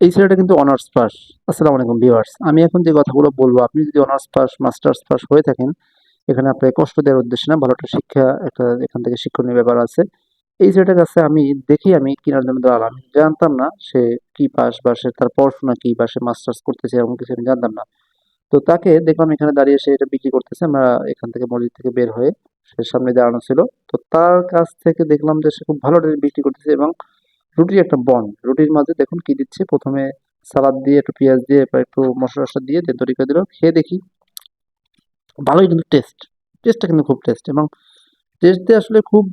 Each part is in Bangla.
এই ছেলেটা কিন্তু অনার্স পাস। আসসালামু আলাইকুম ভিউয়ার্স। আমি এখন যে কথাগুলো বলবো, আপনি যদি অনার্স পাস, মাস্টার্স পাস হয়ে থাকেন, এখানে আপনাকে কষ্ট দেওয়ার উদ্দেশ্যে না, ভালো একটা শিক্ষা একটা এখান থেকে শিক্ষণীয় ব্যাপার আছে। এই ছেলেটার কাছে আমি কেনার জন্য দাঁড়ালাম। আমি জানতাম না সে কি পাস বা সে তার পড়াশোনা কি বা সে মাস্টার্স করতেছে এরকম কিছু আমি জানতাম না। তো তাকে দেখলাম এখানে দাঁড়িয়ে সে এটা বিক্রি করতেছে। আমরা এখান থেকে মসজিদ থেকে বের হয়ে সে সামনে দাঁড়ানো ছিল। তো তার কাছ থেকে দেখলাম যে সে খুব ভালো রেটে বিক্রি করতেছে এবং রুটির একটা বন্ড। রুটির মাঝে দেখুন কি দিচ্ছে। প্রথমে সালাদ দিয়ে একটু পেঁয়াজ দিয়ে এরপর একটু মসলা টসলা দিয়ে দেন তৈরি করে দিল। খেয়ে দেখি ভালোই কিন্তু টেস্টটা কিন্তু খুব টেস্ট এবং টেস্ট দিয়ে আসলে খুব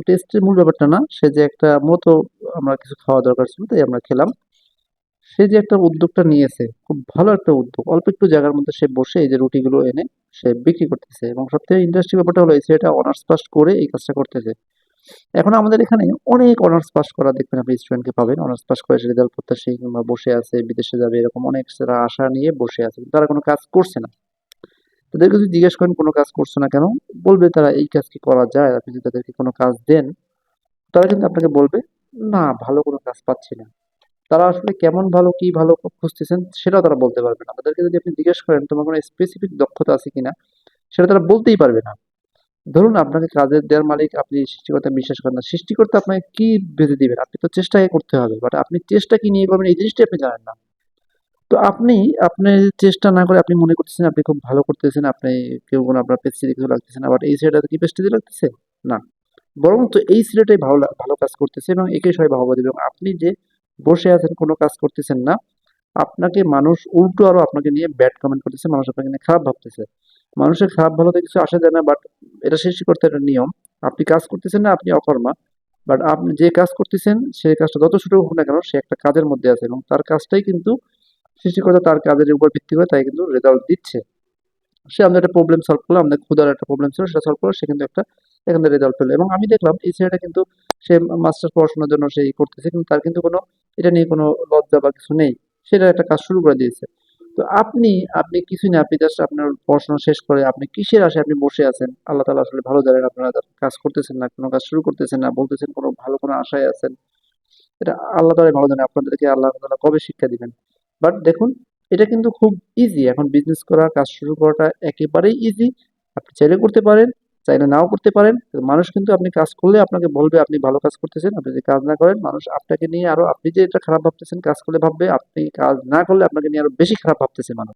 টেস্টের মূল ব্যাপারটা না, সে যে একটা মূলত আমরা কিছু খাওয়া দরকার ছিল তাই আমরা খেলাম। সে যে একটা উদ্যোগটা নিয়েছে, খুব ভালো একটা উদ্যোগ। অল্প একটু জায়গার মধ্যে সে বসে এই যে রুটিগুলো এনে সে বিক্রি করতেছে এবং সবথেকে ইন্টারেস্টিং ব্যাপারটা হলো এই ছেলেটা অনার্স পাস করে এই কাজটা করতেছে। এখন আমাদের এখানে অনেক অনার্স পাস করা দেখবেন আপনি স্টুডেন্টকে পাবেন। অনার্স পাস করে সে রেজাল্ট প্রত্যাশী কিংবা বসে আছে, বিদেশে যাবে এরকম অনেক যারা আশা নিয়ে বসে আছে। কিন্তু তারা কোনো কাজ করছে না। তাদেরকে যদি জিজ্ঞেস করেন কোনো কাজ করছো না কেন? বলবে তারা এই কাজ কি করা যায়? আপনি যদি তাদেরকে কোনো কাজ দেন, তারা কিন্তু আপনাকে বলবে, "না, ভালো কোনো কাজ পাচ্ছি না।" তারা আসলে কেমন ভালো, কি ভালো খুঁজতেছেন সেটাও তারা বলতে পারবে না। তাদেরকে যদি আপনি জিজ্ঞেস করেন তোমার কোনো স্পেসিফিক দক্ষতা আছে কিনা? সেটা তারা বলতেই পারবে না। ধরুন আপনাকে কাজের দেওয়ার মালিক, আপনি সৃষ্টিকর্তা বিশ্বাস করেন না। সৃষ্টিকর্তা আপনাকে কি বেঁধে দিবেন? আপনি তো চেষ্টাই করতে হবে। বাট আপনি চেষ্টা কি নিয়ে করবেন এই জিনিসটাই আপনি জানেন না। তো আপনি চেষ্টা না করে আপনি মনে করতেছেন আপনি খুব ভালো করতেছেন, আপনি কেউ কোনো আপনার পেস্ট্রি কিছু লাগতেছে না। বাট এই ছেলেটাতে কি পেস্ট্রি লাগতেছে? না। বরঞ্চ এই ছেলেটাই ভালো কাজ করতেছে এবং একে সবাই বাহবা দিবে। এবং আপনি যে বসে আছেন কোনো কাজ করতেছেন না, আপনাকে মানুষ উল্টো আরো আপনাকে নিয়ে ব্যাড কমেন্ট করতেছে, মানুষ আপনাকে নিয়ে খারাপ ভাবতেছে। মানুষের খারাপ ভালোতে কিছু আসা যায় না, বাট এটা সৃষ্টিকর্তার একটা নিয়ম। আপনি কাজ করতেছেন না, আপনি অকর্মা। বাট আপনি যে কাজ করতেছেন সেই কাজটা যত ছোট হোক না কেন সে একটা কাজের মধ্যে আছে এবং তার কাজটাই কিন্তু সৃষ্টিকর্তা তার কাজের উপর ভিত্তি করে তাই কিন্তু রেজাল্ট দিচ্ছে। সে আমাদের একটা প্রবলেম সলভ করলো, আমাদের ক্ষুধার একটা প্রবলেম ছিল সেটা সলভ করলো, সে কিন্তু একটা এখান থেকে রেজাল্ট পেলো। এবং আমি দেখলাম এই ছেলেটা কিন্তু সে মাস্টার্স পড়াশোনার জন্য সে করতেছে কিন্তু তার কিন্তু কোনো এটা নিয়ে কোনো লজ্জা বা কিছু নেই। সেটা একটা কাজ শুরু করে দিয়েছে। তো আপনি কিছুই না, আপনি জাস্ট আপনার পড়াশোনা শেষ করে আপনি কিসের আশায় আপনি বসে আছেন? আল্লাহ তাআলা আসলে ভালো জানেন আপনারা কাজ করতেছেন না, কোনো কাজ শুরু করতেছেন না, বলতেছেন কোনো ভালো কোনো আশায় আছেন। এটা আল্লাহ তাআলাই ভালো জানে আপনাদেরকে আল্লাহ তাআলা কবে শিক্ষা দিবেন। বাট দেখুন এটা কিন্তু খুব ইজি। এখন বিজনেস করা, কাজ শুরু করাটা একেবারেই ইজি। আপনি চাইলে করতে পারেন, চাইলে নাও করতে পারেন। তো মানুষ কিন্তু আপনি কাজ করলে আপনাকে বলবে আপনি ভালো কাজ করতেছেন। আপনি যদি কাজ না করেন মানুষ আপনাকে নিয়ে আরো, আপনি যে এটা খারাপ ভাবতেছেন কাজ করলে ভাববে, আপনি কাজ না করলে আপনাকে নিয়ে আরো বেশি খারাপ ভাবতেছে মানুষ।